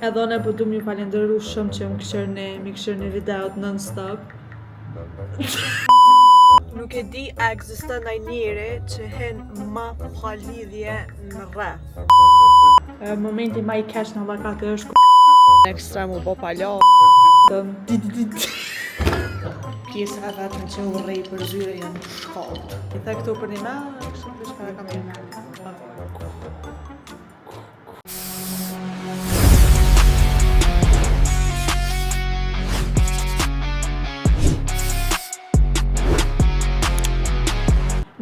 Edhe unë po du m'ju falenderu shumë që më këshirni videot non-stop. Nuk e di a ekziston ndaj njeri që hen ma pa lidhje në rreth. Momenti ma i keq në vllakate është ekstrem u bo pala. Pjesa e vetme që u rrej për zyre janë shkallët. I the këtu për një me, kështë të shkare kam një.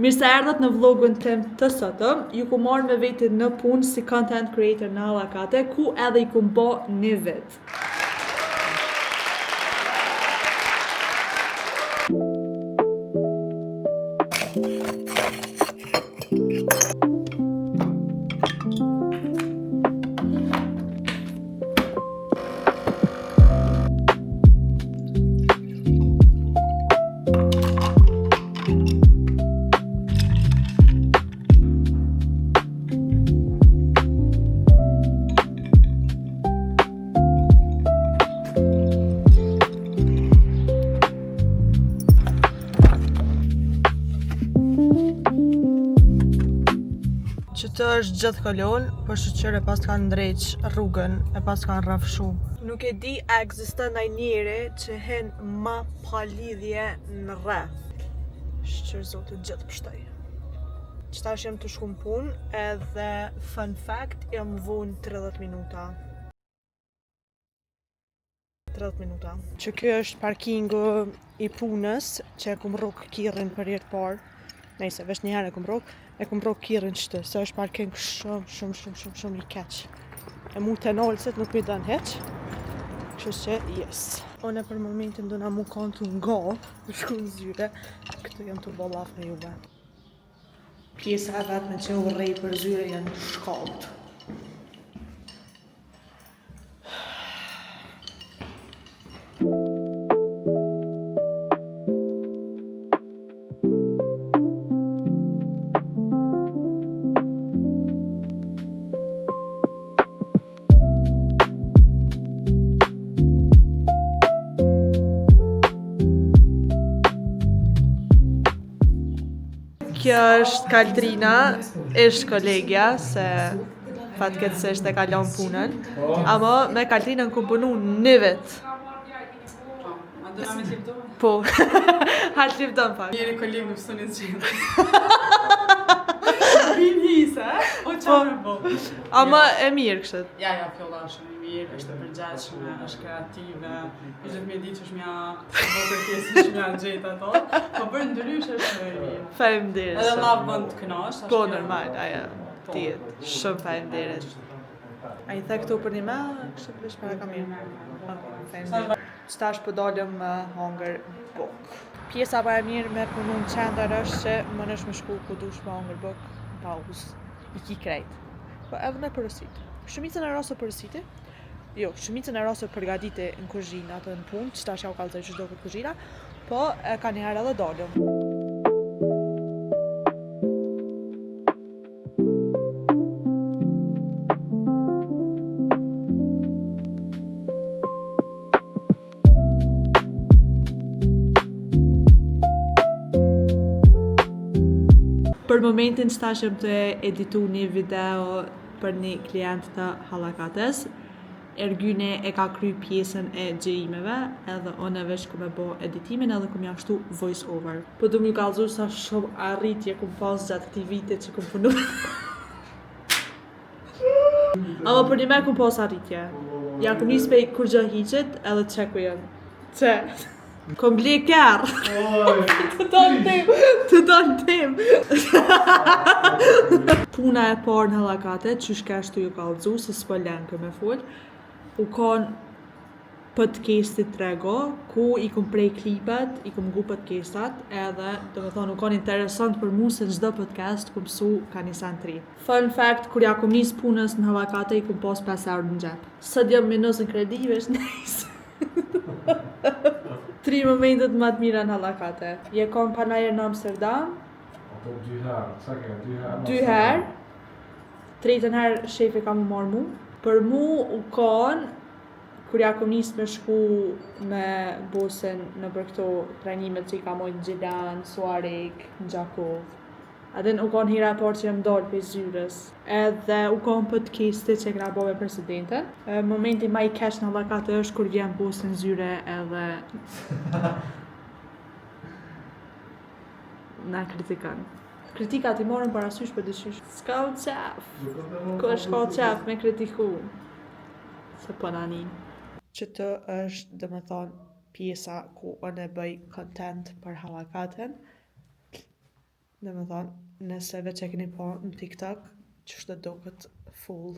Mirë se erdhët në vlogun tim të sotëm, ju ku marrë me vete në punë si content creator në Allakate, ku edhe i ku bo një vit. Qëtë është gjithë kolon, për shqyre pas të kanë ndrejq rrugën, e pas të kanë rafshu. Nuk e di a ekziston ndaj njeri që hen ma pa lidhje në rreth. Shqyrë zotë gjithë pështaj. Qëtash jem të shku në punë, edhe fun fact, jam vunë 30 minuta. 30 minuta. Që kjo është parkingu i punës, që e kum rrug kirrin për jetë parë. Nejse, vesh njëherë e kum rrug kirrin qëtë, se është parking shumë i keq. E mu të nalësit nuk mi dënë heq, kështu që yes. One për momentin do na mu kontu nga, për shku në zyre, këtu jam të bollaf në juve. Pjesa e vetme që u rrej për zyre janë shkallët. Kjo është Kaltrina, është kolegja, se fatkeqësisht e ka lënë punën. Ama me Kaltrinën ku punu 1 vit. A do na me qipto? Po, hajtë lifton pak. Njeri kolegë në pësën e zgjendë. Bin hisa, o qa me bo? Ama e mirë kështet. Ja, fjolla shumë e mirë, është e përgjithshme, është kreative, i gjithë me di që është mja botër pjesë që mja gjejtë ato, po për ndrysh është e mirë. Faleminderit. Edhe ma bënd të kënash. Po, normal, aja, tjetë, shumë faleminderit. A i the këtu për një me, kështë të para ka mirë. Faleminderit. Qëtash po dalëm hangër buk. Pjesa pa e mirë me punu në qendar është që më nësh me shku ku dush me hangër buk në pauzë. I ki krejt. Po edhe me përësit. Shumicën e rase përësiti, jo, shumicën e rase përgatite në kuzhinë atë në punë, qëtash ja u kalëzaj që shdo këtë kuzhina, po ka njëherë edhe dalëm. Për momentin shtashëm të editu një video për një klient të Hallakates. Ergyne e ka kry pjesën e gjërimeve, edhe unë veç ku me bo editimin edhe ku me ashtu voice over. Po du m'ju kallëzu sa shumë arritje kum pas gjatë këtij vite që kum punu. Ama për një me kum pas arritje. Ja kum nis pej kur gjë hiqet edhe çeku janë. Çe. Kom ble kërë. Të donë tim. Puna e parë në Hallakate, qysh ka ashtu ju kallëzu, se s'po lenkë me full, u kon podcastit trego, ku i kom prej klipet, i kom gu podcastat, edhe, do me thonë, u kon interesant për mu se çdo podcast ku mësu ka një sen 3. Fun fact, kur ja kom nis punës në Hallakate, i kom pas 5 eurë në gjep. Së djëm minus në kredive, është nejse. 3 momentet më të mira në Hallakate. Je kom panajer në Amsterdam. Po 2 herë, sa ke 2 herë? 2 herë. tretën herë shefi ka më marrë mu. Për mu u kanë, kur ja kom nisë me shku me Bosën në për këto trajnimet që i ka mojtë Gjilan, Suarek, Gjakov. Adin u kanë hira e parë që jam dalë për zyres. Edhe u kanë për të kesti që këna bo me presidentën. Momenti ma i keq në vakatë është kur vjen Bosën zyre edhe na kritikan. Kritikat i morën parasysh për dyshysh. S'ka u qef. Ko është ka qef me kritiku. Se po nanin. Që të është, dhe me thonë, pjesa ku unë e bëj content për halakatën. Dhe me thonë, nëse veç e keni po në TikTok, që shtë do këtë full